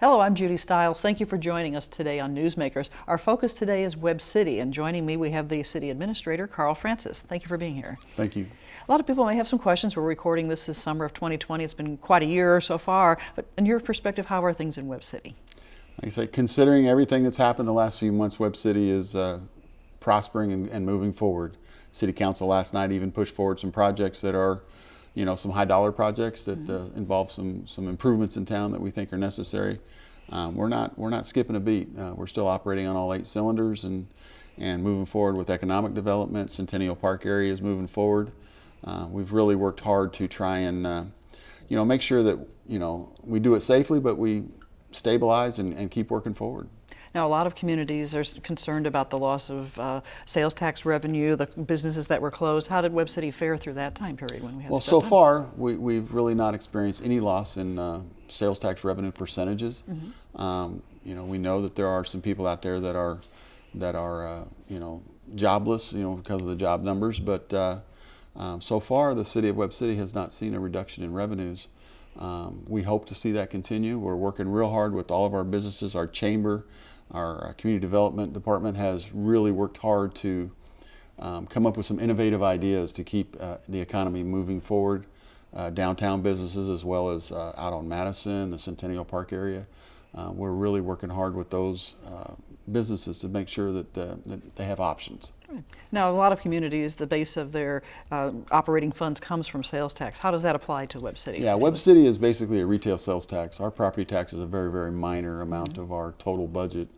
Hello, I'm Judy Stiles. Thank you for joining us today on Newsmakers. Our focus today is Webb City, and joining me we have the City Administrator, Carl Francis. Thank you for being here. Thank you. A lot of people may have some questions. We're recording this summer of 2020. It's been quite a year so far, but in your perspective, how are things in Webb City? Like I say, considering everything that's happened the last few months, Webb City is prospering and moving forward. City Council last night even pushed forward some projects that are, some high dollar projects that involve some improvements in town that we think are necessary. We're not skipping a beat. We're still operating on all 8 cylinders and moving forward with economic development. Centennial Park area is moving forward. We've really worked hard to try and make sure that we do it safely, but we stabilize and keep working forward. Now, a lot of communities are concerned about the loss of sales tax revenue, the businesses that were closed. How did Webb City fare through that time period when we had? Well, so far we've really not experienced any loss in sales tax revenue percentages. We know that there are some people out there that are jobless, because of the job numbers. But so far, the city of Webb City has not seen a reduction in revenues. We hope to see that continue. We're working real hard with all of our businesses. Our chamber, our community development department has really worked hard to come up with some innovative ideas to keep the economy moving forward. Downtown businesses as well as out on Madison, the Centennial Park area. We're really working hard with those businesses to make sure that they have options. Right. Now, a lot of communities, the base of their operating funds comes from sales tax. How does that apply to Webb City? Yeah, Webb City is basically a retail sales tax. Our property tax is a very, very minor amount of our total budget.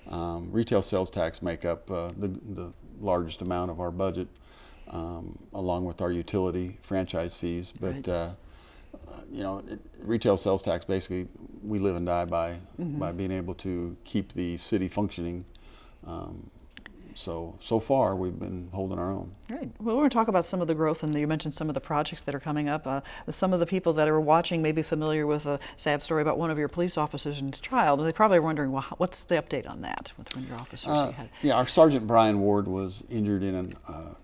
Retail sales tax make up the largest amount of our budget, along with our utility franchise fees. But retail sales tax, basically, we live and die by being able to keep the city functioning. So far, we've been holding our own. Right. Well, we're going to talk about some of the growth, and you mentioned some of the projects that are coming up. Some of the people that are watching may be familiar with a sad story about one of your police officers and his child. They probably are wondering, well, what's the update on that with one of your officers you had? Yeah, our Sergeant Brian Ward was injured in a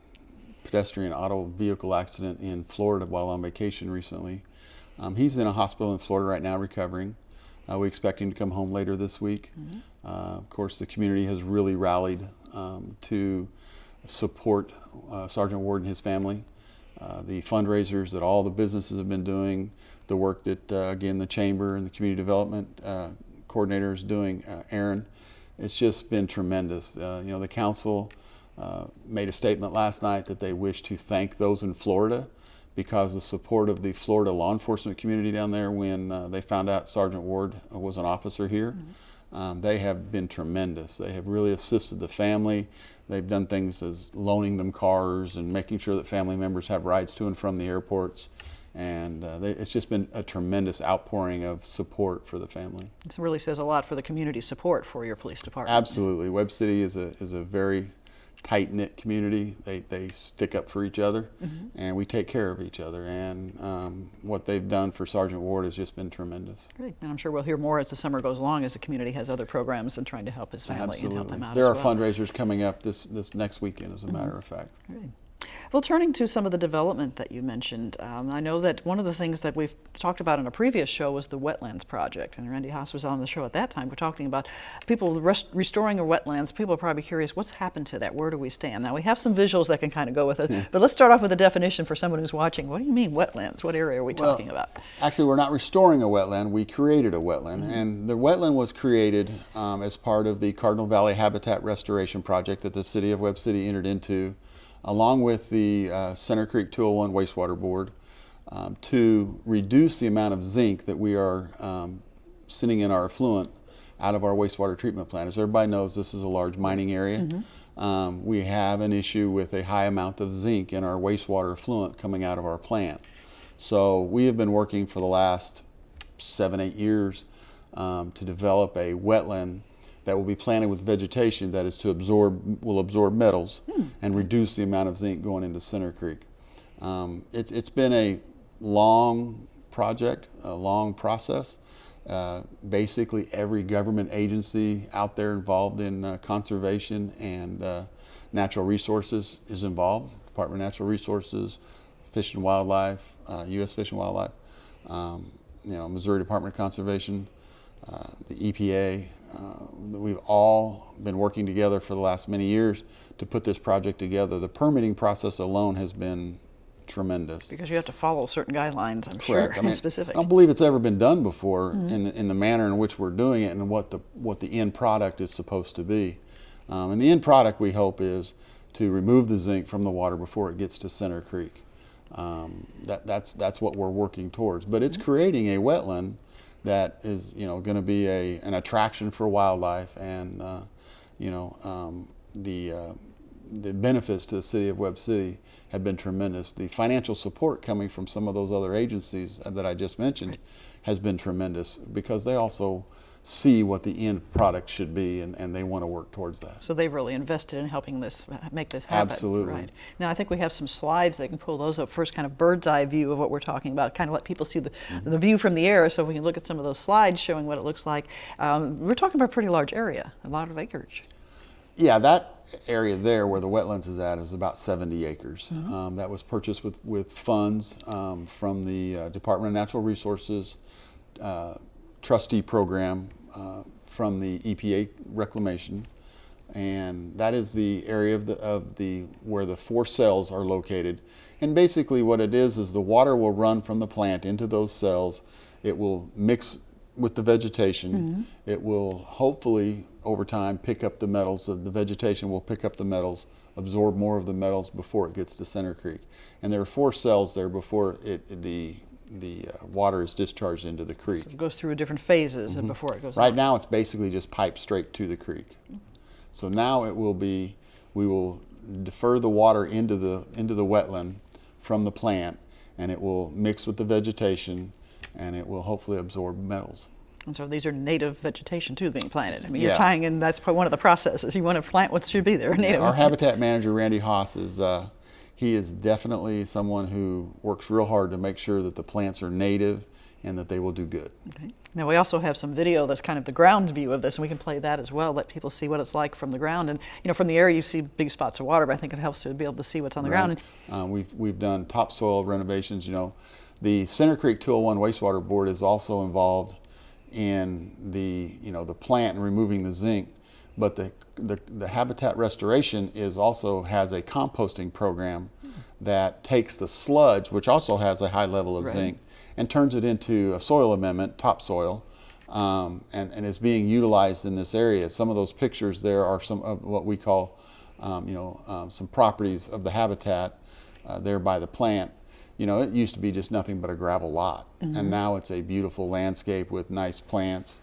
pedestrian auto vehicle accident in Florida while on vacation recently. He's in a hospital in Florida right now recovering. We expect him to come home later this week. Of course, the community has really rallied to support Sergeant Ward and his family. The fundraisers that all the businesses have been doing, the work that, again, the Chamber and the Community Development Coordinator is doing, Aaron, it's just been tremendous. The council made a statement last night that they wish to thank those in Florida because the support of the Florida law enforcement community down there when they found out Sergeant Ward was an officer here. They have been tremendous. They have really assisted the family. They've done things as loaning them cars and making sure that family members have rides to and from the airports. And it's just been a tremendous outpouring of support for the family. It really says a lot for the community support for your police department. Absolutely. Webb City is a very tight-knit community. They stick up for each other, and we take care of each other. And what they've done for Sergeant Ward has just been tremendous. Great. And I'm sure we'll hear more as the summer goes along, as the community has other programs and trying to help his family and help him out. There as are well. fundraisers coming up this next weekend, as a matter of fact. Great. Well, turning to some of the development that you mentioned, I know that one of the things that we've talked about in a previous show was the Wetlands Project, and Randy Haas was on the show at that time. We're talking about people restoring our wetlands. People are probably curious, what's happened to that? Where do we stand? Now, we have some visuals that can kind of go with it, but let's start off with a definition for someone who's watching. What do you mean wetlands? What area are we talking about? Actually, we're not restoring a wetland. We created a wetland, and the wetland was created as part of the Cardinal Valley Habitat Restoration Project that the City of Webb City entered into, along with the Center Creek 201 Wastewater Board, to reduce the amount of zinc that we are sending in our effluent out of our wastewater treatment plant. As everybody knows, this is a large mining area. We have an issue with a high amount of zinc in our wastewater effluent coming out of our plant. So we have been working for the last 7-8 years to develop a wetland that will be planted with vegetation that is will absorb metals and reduce the amount of zinc going into Center Creek. It's been a long project, a long process. Basically every government agency out there involved in conservation and natural resources is involved. Department of Natural Resources, Fish and Wildlife, U.S. Fish and Wildlife, Missouri Department of Conservation, the EPA. We've all been working together for the last many years to put this project together. The permitting process alone has been tremendous. Because you have to follow certain guidelines, I'm Correct. sure, I mean, specific. I don't believe it's ever been done before in the manner in which we're doing it and what the end product is supposed to be. And the end product, we hope, is to remove the zinc from the water before it gets to Center Creek. That's what we're working towards. But it's creating a wetland that is, going to be an attraction for wildlife, and the benefits to the city of Webb City have been tremendous. The financial support coming from some of those other agencies that I just mentioned has been tremendous, because they also see what the end product should be, and they want to work towards that. So they've really invested in helping make this happen. Absolutely. Right. Now I think we have some slides. They can pull those up first, kind of bird's eye view of what we're talking about, kind of let people see the view from the air, so we can look at some of those slides showing what it looks like. We're talking about a pretty large area, a lot of acreage. Yeah, that area there where the wetlands is at is about 70 acres. That was purchased with funds from the Department of Natural Resources trustee program from the EPA reclamation, and that is the area where the 4 cells are located. And basically what it is the water will run from the plant into those cells. It will mix with the vegetation. It will hopefully over time pick up the metals. The vegetation will pick up the metals, absorb more of the metals before it gets to Center Creek. And there are 4 cells there before the water is discharged into the creek. So it goes through different phases before it goes Right on. now it's basically just piped straight to the creek. So now we will defer the water into the wetland from the plant, and it will mix with the vegetation, and it will hopefully absorb metals. And so these are native vegetation too being planted. I mean, Yeah. you're tying in, that's one of the processes. You want to plant what should be there, native. Our habitat manager, Randy Haas, he is definitely someone who works real hard to make sure that the plants are native and that they will do good. Okay. Now we also have some video that's kind of the ground view of this, and we can play that as well, let people see what it's like from the ground. And from the air you see big spots of water, but I think it helps to be able to see what's on the ground. We've done topsoil renovations. The Center Creek 201 Wastewater Board is also involved in the plant and removing the zinc, but the habitat restoration also has a composting program that takes the sludge, which also has a high level of zinc, and turns it into a soil amendment, topsoil, and is being utilized in this area. Some of those pictures there are some of what we call some properties of the habitat there by the plant. It used to be just nothing but a gravel lot, and now it's a beautiful landscape with nice plants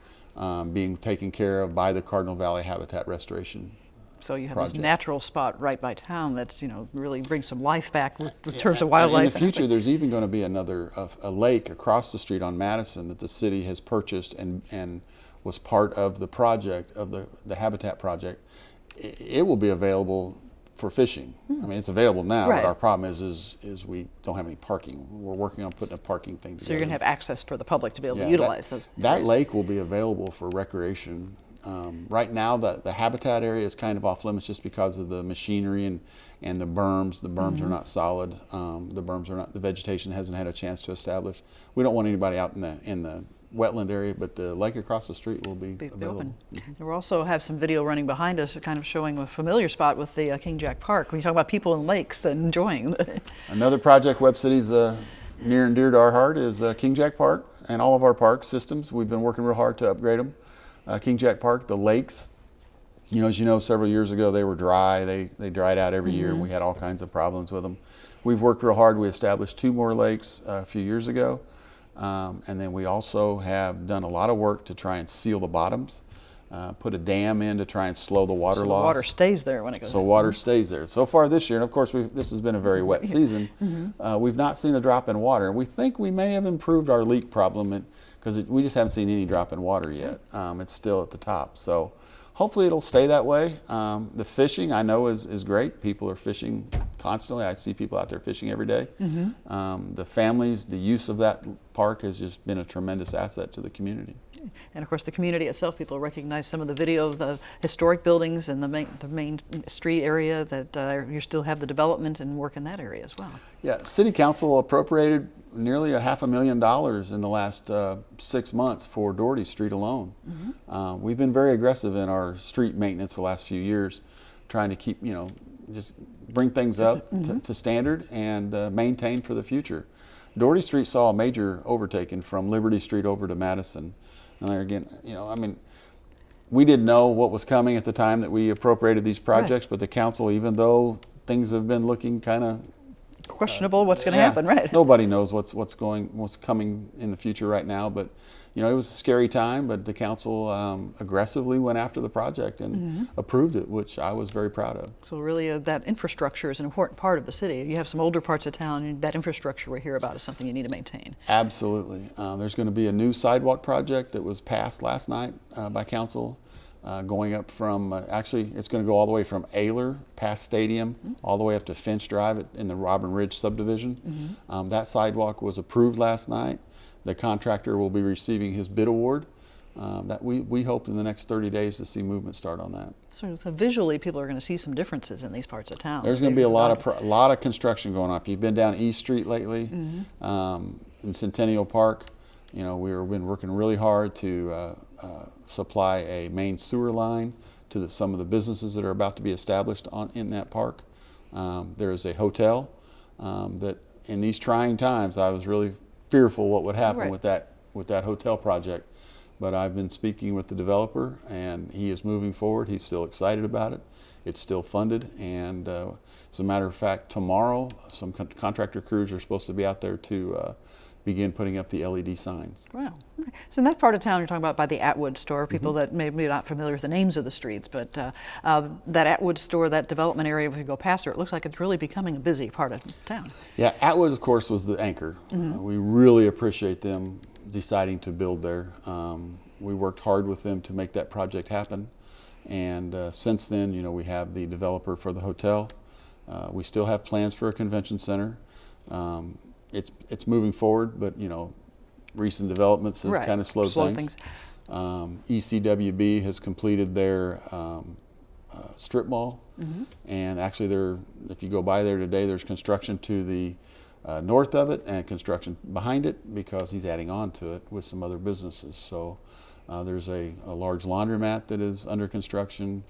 being taken care of by the Cardinal Valley Habitat Restoration. So you have project. this natural spot right by town that's really brings some life back in terms of wildlife. In the future, there's even going to be a lake across the street on Madison that the city has purchased and was part of the project of the Habitat Project. It will be available for fishing. I mean, it's available now, Right. but our problem is we don't have any parking. We're working on putting a parking thing together. So you're going to have access for the public to be able to Yeah, utilize those. That areas. lake will be available for recreation. Right now, the habitat area is kind of off limits just because of the machinery and the berms. The berms are not solid. The vegetation hasn't had a chance to establish. We don't want anybody out in the wetland area, but the lake across the street will be available. Open. We also have some video running behind us, kind of showing a familiar spot with the King Jack Park. When you talk about people in lakes and enjoying. Another project Webb City's near and dear to our heart is King Jack Park and all of our park systems. We've been working real hard to upgrade them. King Jack Park, the lakes, as you know, several years ago they were dry. They dried out every year. We had all kinds of problems with them. We've worked real hard. We established 2 more lakes a few years ago. And then we also have done a lot of work to try and seal the bottoms, put a dam in to try and slow the water loss. The water stays there when it goes. So water stays there. So far this year, and of course this has been a very wet season, we've not seen a drop in water. We think we may have improved our leak problem because we just haven't seen any drop in water yet. It's still at the top. So hopefully it'll stay that way. The fishing I know is great. People are fishing constantly. I see people out there fishing every day. The families, the use of that park has just been a tremendous asset to the community. And of course the community itself, people recognize some of the video of the historic buildings and the main street area that you still have the development and work in that area as well. Yeah, City Council appropriated nearly $500,000 in the last 6 months for Doherty Street alone. We've been very aggressive in our street maintenance the last few years, trying to keep, just bring things up to standard and maintain for the future. Doherty Street saw a major overtaking from Liberty Street over to Madison. And there again, we didn't know what was coming at the time that we appropriated these projects, but the council, even though things have been looking kind of questionable, what's going to happen, right? Nobody knows what's coming in the future right now, but it was a scary time. But the council aggressively went after the project and approved it, which I was very proud of. So really, that infrastructure is an important part of the city. You have some older parts of town, and that infrastructure we hear about is something you need to maintain. Absolutely. There's going to be a new sidewalk project that was passed last night by council. Going up from, actually, it's going to go all the way from Ayler, past Stadium, all the way up to Finch Drive in the Robin Ridge subdivision. That sidewalk was approved last night. The contractor will be receiving his bid award. That we hope in the next 30 days to see movement start on that. So visually, people are going to see some differen's in these parts of town. There's going to be a lot of construction going on. If you've been down East Street lately, in Centennial Park, we've been working really hard to supply a main sewer line to some of the businesses that are about to be established in that park. There is a hotel that in these trying times, I was really fearful what would happen with that hotel project. But I've been speaking with the developer, and he is moving forward. He's still excited about it. It's still funded, and as a matter of fact, tomorrow some contractor crews are supposed to be out there to begin putting up the LED signs. Wow. So in that part of town you're talking about by the Atwood store, people that may be not familiar with the names of the streets, but that Atwood store, that development area, if you go past there, it looks like it's really becoming a busy part of town. Yeah, Atwood, of course, was the anchor. We really appreciate them deciding to build there. We worked hard with them to make that project happen, and since then, we have the developer for the hotel. We still have plans for a convention center. It's moving forward, but recent developments have kind of slowed things. ECWB has completed their strip mall, and actually if you go by there today, there's construction to the north of it and construction behind it because he's adding on to it with some other businesses. So there's a large laundromat that is under construction.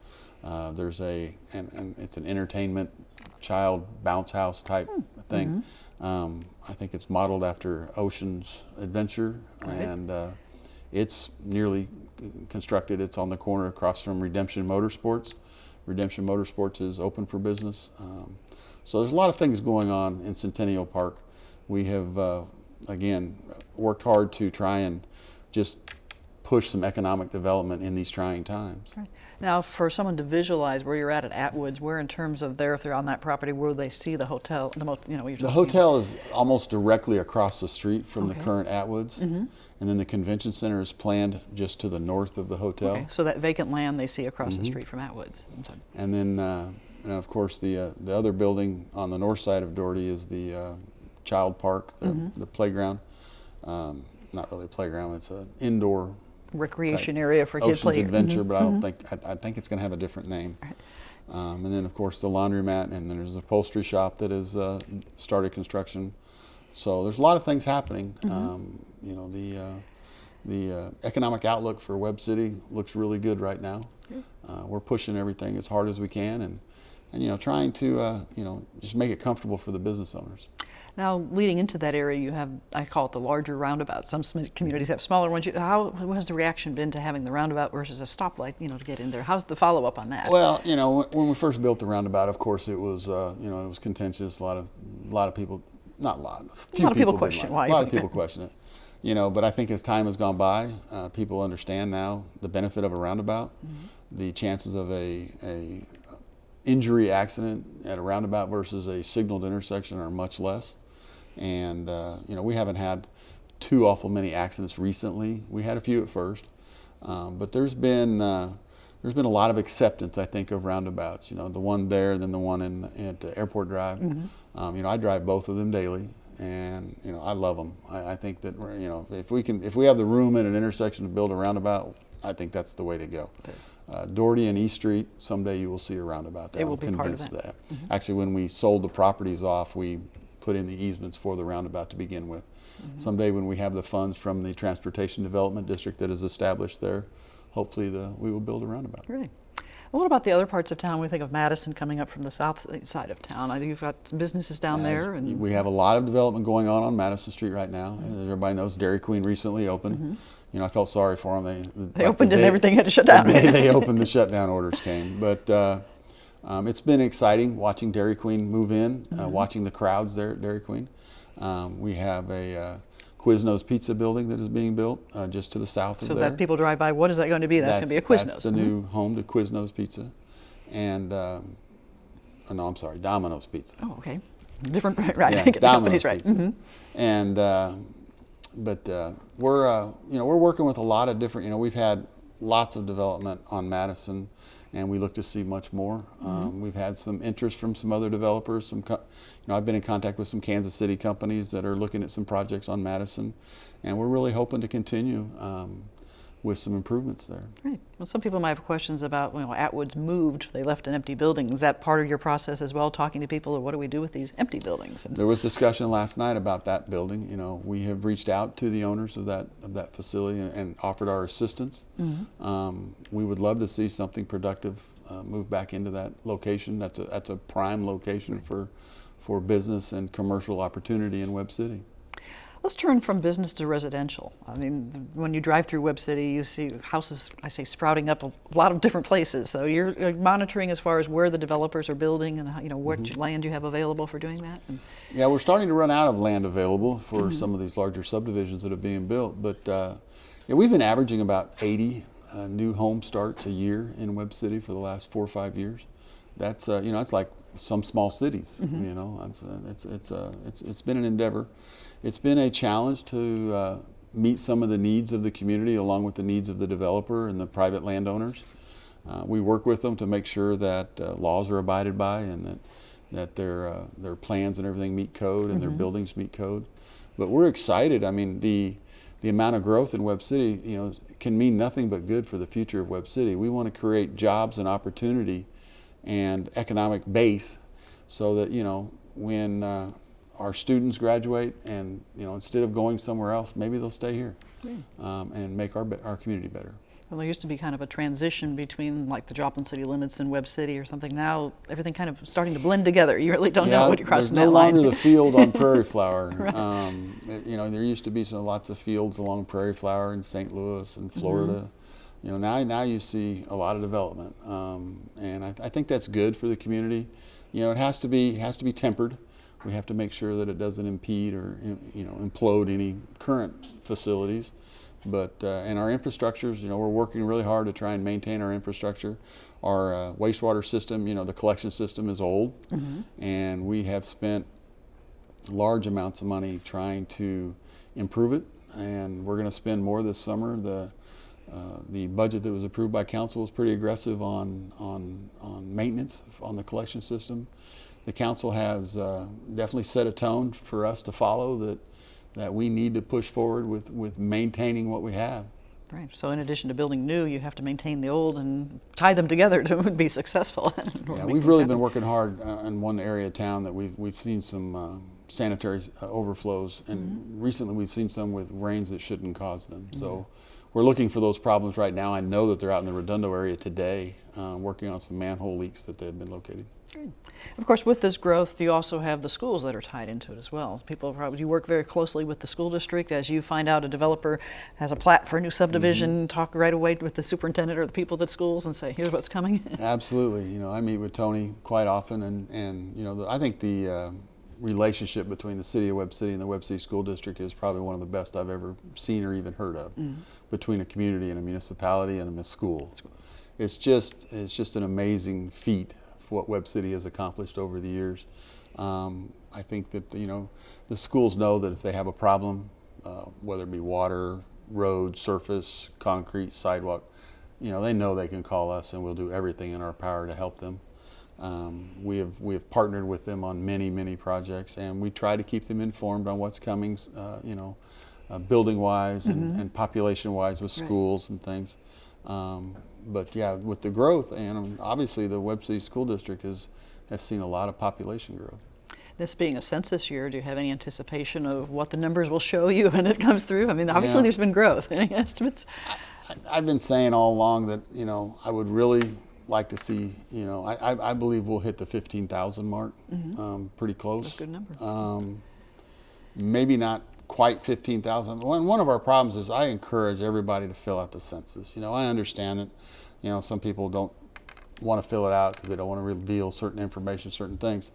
There's and it's an entertainment child bounce house type thing. I think it's modeled after Ocean's Adventure, and it's nearly constructed. It's on the corner across from Redemption Motorsports. Redemption Motorsports is open for business. So there's a lot of things going on in Centennial Park. We have, again, worked hard to try and just push some economic development in these trying times. Right. Now, for someone to visualize where you're at Atwoods, where in terms of if they're on that property, where they see the hotel? The hotel is almost directly across the street from the current Atwoods, and then the convention center is planned just to the north of the hotel. Okay. So that vacant land they see across the street from Atwoods. And then, of course, the other building on the north side of Doherty is the child park, the playground. Not really a playground; it's an indoor recreation area for kids. Ocean's Adventure, but I think it's going to have a different name. Right. And then, of course, the laundromat, and then there's a upholstery shop that has started construction. So there's a lot of things happening. The economic outlook for Webb City looks really good right now. We're pushing everything as hard as we can, and trying to just make it comfortable for the business owners. Now, leading into that area, you have, I call it the larger roundabout. Some communities have smaller ones. How has the reaction been to having the roundabout versus a stoplight, to get in there? How's the follow-up on that? Well, when we first built the roundabout, of course, it was, it was contentious. A lot of people, not a lot, a lot of people question why. A lot of people question it. But I think as time has gone by, people understand now the benefit of a roundabout. The chances of a injury accident at a roundabout versus a signaled intersection are much less. And we haven't had too awful many accidents recently. We had a few at first, but there's been a lot of acceptance, I think, of roundabouts. The one there, then the one at Airport Drive. I drive both of them daily, and I love them. I think that if we have the room at an intersection to build a roundabout, I think that's the way to go. Doherty and East Street, someday you will see a roundabout there. It will be part of that. Actually, when we sold the properties off, we put in the easements for the roundabout to begin with. Someday when we have the funds from the Transportation Development District that is established there, hopefully we will build a roundabout. Great. Well, what about the other parts of town? We think of Madison coming up from the south side of town. You've got some businesses down there. And we have a lot of development going on Madison Street right now. As everybody knows, Dairy Queen recently opened. You know, I felt sorry for them. They opened and everything had to shut down. They opened, the shutdown orders came. But it's been exciting watching Dairy Queen move in, watching the crowds there at Dairy Queen. We have a Quiznos Pizza building that is being built just to the south of there. So that people drive by, what is that going to be? That's going to be a Quiznos. That's the new home to Quiznos Pizza. And, oh, no, I'm sorry, Domino's Pizza. Oh, okay. Different, right, Yeah, I get the Domino's companies right. Pizza. And, we're, we're working with a lot of different, we've had lots of development on Madison, and we look to see much more. We've had some interest from some other developers. I've been in contact with some Kansas City companies that are looking at some projects on Madison, and we're really hoping to continue with some improvements there. Right. Well, some people might have questions about, Atwood's moved, they left an empty building. Is that part of your process as well, talking to people, or what do we do with these empty buildings? There was discussion last night about that building. We have reached out to the owners of that facility and offered our assistance. We would love to see something productive move back into that location. That's a prime location for business and commercial opportunity in Webb City. Let's turn from business to residential. I mean, when you drive through Webb City, you see houses, I say, sprouting up a lot of different places. So you're monitoring as far as where the developers are building and what land you have available for doing that. Yeah, we're starting to run out of land available for some of these larger subdivisions that are being built. But we've been averaging about 80 new home starts a year in Webb City for the last 4 or 5 years. That's it's like some small cities. It's been an endeavor. It's been a challenge to meet some of the needs of the community along with the needs of the developer and the private landowners. We work with them to make sure that laws are abided by and that their plans and everything meet code and their buildings meet code. But we're excited. I mean, the amount of growth in Webb City, can mean nothing but good for the future of Webb City. We want to create jobs and opportunity and economic base so that, when our students graduate and, instead of going somewhere else, maybe they'll stay here and make our community better. Well, there used to be kind of a transition between like the Joplin city limits and Webb City or something. Now everything kind of starting to blend together. You really don't know what you're crossing that line. There's no longer the field on Prairie Flower. Right. There used to be lots of fields along Prairie Flower in St. Louis and Florida. Now you see a lot of development, and I think that's good for the community. It has to be tempered. We have to make sure that it doesn't impede or implode any current facilities. But and our infrastructures, we're working really hard to try and maintain our infrastructure. Our wastewater system, the collection system is old, and we have spent large amounts of money trying to improve it. And we're going to spend more this summer. The budget that was approved by council was pretty aggressive on maintenance on the collection system. The council has definitely set a tone for us to follow that we need to push forward with maintaining what we have. Right. So in addition to building new, you have to maintain the old and tie them together to be successful. Yeah, we've really been working hard in one area of town that we've seen some sanitary overflows, and recently we've seen some with rains that shouldn't cause them. So we're looking for those problems right now. I know that they're out in the Redondo area today, working on some manhole leaks that they've been located. Good. Of course, with this growth, you also have the schools that are tied into it as well. You work very closely with the school district. As you find out a developer has a plat for a new subdivision, talk right away with the superintendent or the people at schools and say, here's what's coming. Absolutely. I meet with Tony quite often, and I think the relationship between the city of Webb City and the Webb City School District is probably one of the best I've ever seen or even heard of, between a community and a municipality and a school. It's just an amazing feat what Webb City has accomplished over the years. I think that the schools know that if they have a problem, whether it be water, road, surface, concrete, sidewalk, they know they can call us and we'll do everything in our power to help them. We have partnered with them on many projects, and we try to keep them informed on what's coming, building wise and population wise with schools and things. But yeah, with the growth, and obviously the Webb City School District has seen a lot of population growth. This being a census year, do you have any anticipation of what the numbers will show you when it comes through? I mean, obviously there's been growth. Any estimates? I've been saying all along that, I would really like to see, I believe we'll hit the 15,000 mark, pretty close. That's a good number. Maybe not quite 15,000. One of our problems is I encourage everybody to fill out the census. I understand it. Some people don't want to fill it out because they don't want to reveal certain information, certain things.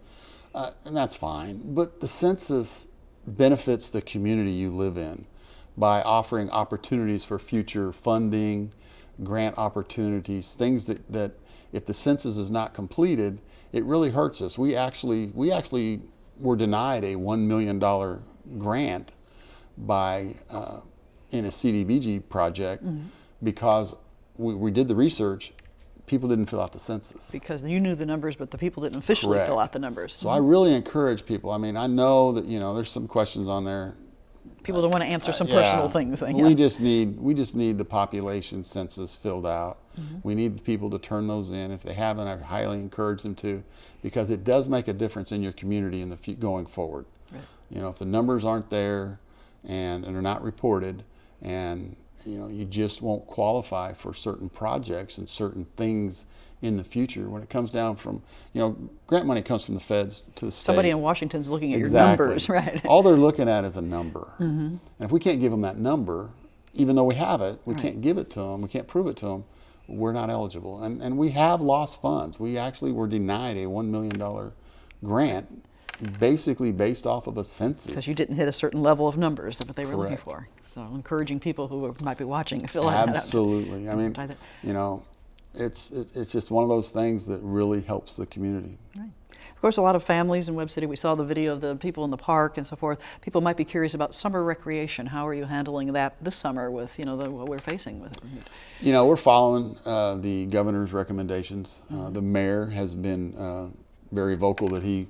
And that's fine. But the census benefits the community you live in by offering opportunities for future funding, grant opportunities, things that if the census is not completed, it really hurts us. We actually were denied a $1 million grant in a CDBG project because we did the research. People didn't fill out the census. Because you knew the numbers, but the people didn't officially fill out the numbers. So I really encourage people. I mean, I know that, there's some questions on there. People don't want to answer some personal things. We just need the population census filled out. We need people to turn those in. If they haven't, I highly encourage them to, because it does make a difference in your community in the going forward. Right. If the numbers aren't there and are not reported, and you just won't qualify for certain projects and certain things in the future. When it comes down from, grant money comes from the feds to the state. Somebody in Washington's looking at your numbers, right? All they're looking at is a number. And if we can't give them that number, even though we have it, we can't give it to them, we can't prove it to them, we're not eligible. And we have lost funds. We actually were denied a $1 million grant basically based off of a census. Because you didn't hit a certain level of numbers that they were looking for. So encouraging people who might be watching to fill that out. Absolutely. I mean, it's just one of those things that really helps the community. Right. Of course, a lot of families in Webb City, we saw the video of the people in the park and so forth. People might be curious about summer recreation. How are you handling that this summer with, what we're facing with it? We're following the governor's recommendations. The mayor has been very vocal that he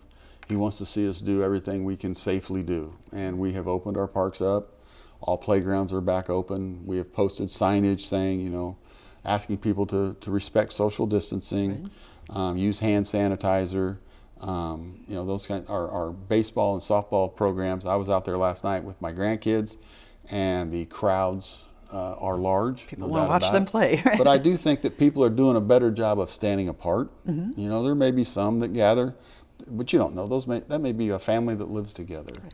wants to see us do everything we can safely do. And we have opened our parks up. All playgrounds are back open. We have posted signage saying, asking people to respect social distancing, use hand sanitizer. Those kinds. Our baseball and softball programs. I was out there last night with my grandkids, and the crowds are large. People want to watch them play. Right? But I do think that people are doing a better job of standing apart. There may be some that gather, but you don't know. That may be a family that lives together. Right.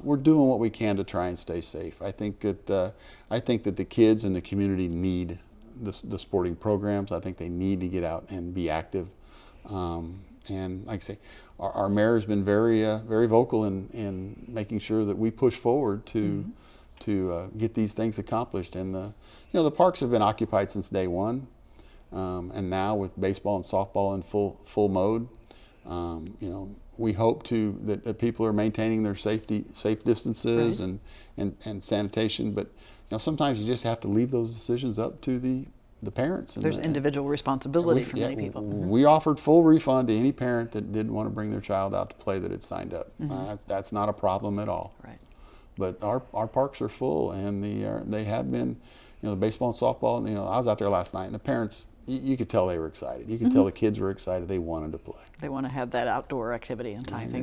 We're doing what we can to try and stay safe. I think that the kids in the community need the sporting programs. I think they need to get out and be active. And like I say, our mayor has been very vocal in making sure that we push forward to get these things accomplished. And the parks have been occupied since day one, and now with baseball and softball in full mode, we hope that people are maintaining their safe distances and sanitation. But sometimes you just have to leave those decisions up to the parents. There's individual responsibility for many people. We offered full refund to any parent that didn't want to bring their child out to play that had signed up. That's not a problem at all. Right. But our parks are full, and they have been, the baseball and softball. I was out there last night, and the parents, you could tell they were excited. You could tell the kids were excited. They wanted to play. They want to have that outdoor activity and time.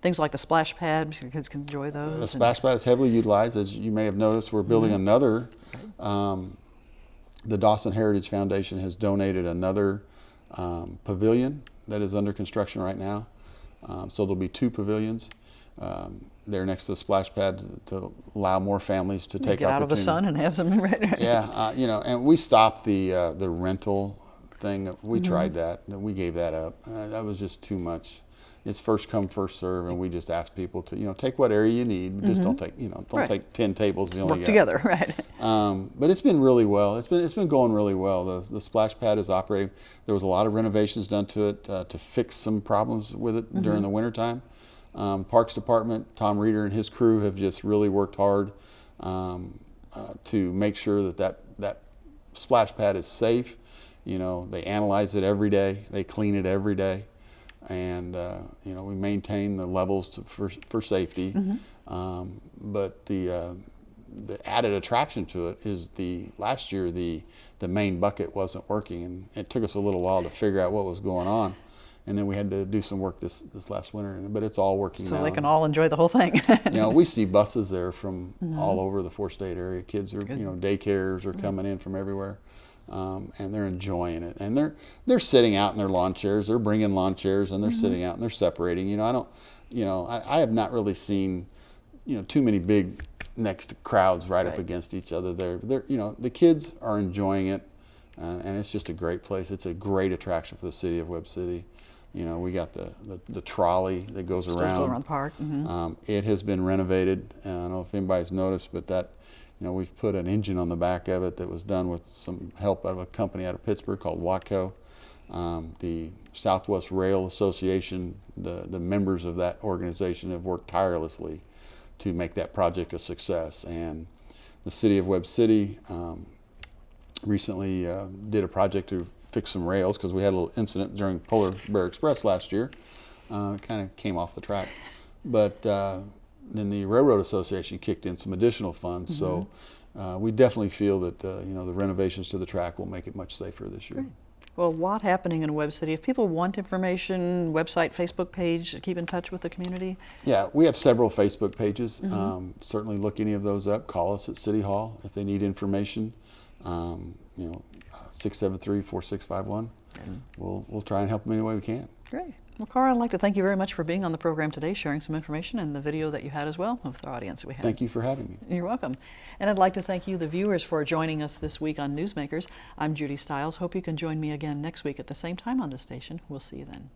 Things like the splash pad, your kids can enjoy those. The splash pad is heavily utilized. As you may have noticed, we're building another. The Dawson Heritage Foundation has donated another pavilion that is under construction right now. So there'll be 2 pavilions. They're next to the splash pad to allow more families to take get out of the sun and have some. Yeah, and we stopped the rental thing. We tried that. We gave that up. That was just too much. It's first come, first serve, and we just ask people to take what area you need, but just don't take take 10 tables. We only work together, right? But it's been really well. It's been going really well. The splash pad is operating. There was a lot of renovations done to it to fix some problems with it during the wintertime. Parks Department, Tom Reeder and his crew have just really worked hard to make sure that splash pad is safe. They analyze it every day. They clean it every day. And we maintain the levels for safety, but the added attraction to it is last year the main bucket wasn't working, and it took us a little while to figure out what was going on. and then we had to do some work this last winter, but it's all working now. So they can all enjoy the whole thing. We see buses there from all over the 4-state area. Kids are, daycares are coming in from everywhere, and they're enjoying it. And they're sitting out in their lawn chairs. They're bringing lawn chairs, and they're sitting out and they're separating. I have not really seen, too many big next crowds right up against each other. The kids are enjoying it, and it's just a great place. It's a great attraction for the city of Webb City. We got the trolley that goes around the park. It has been renovated. I don't know if anybody's noticed, but we've put an engine on the back of it that was done with some help out of a company out of Pittsburgh called Watco. The Southwest Rail Association, the members of that organization have worked tirelessly to make that project a success. And the city of Webb City recently did a project to fix some rails, because we had a little incident during Polar Bear Express last year. It kind of came off the track. But then the Railroad Association kicked in some additional funds. So we definitely feel that the renovations to the track will make it much safer this year. Great. Well, a lot happening in Webb City. If people want information, website, Facebook page, keep in touch with the community. Yeah, we have several Facebook pages. Certainly look any of those up. Call us at City Hall if they need information. 673-4651. We'll try and help them any way we can. Great. Well, Carl, I'd like to thank you very much for being on the program today, sharing some information and the video that you had as well with our audience that we had. Thank you for having me. You're welcome. And I'd like to thank you, the viewers, for joining us this week on Newsmakers. I'm Judy Stiles. Hope you can join me again next week at the same time on this station. We'll see you then.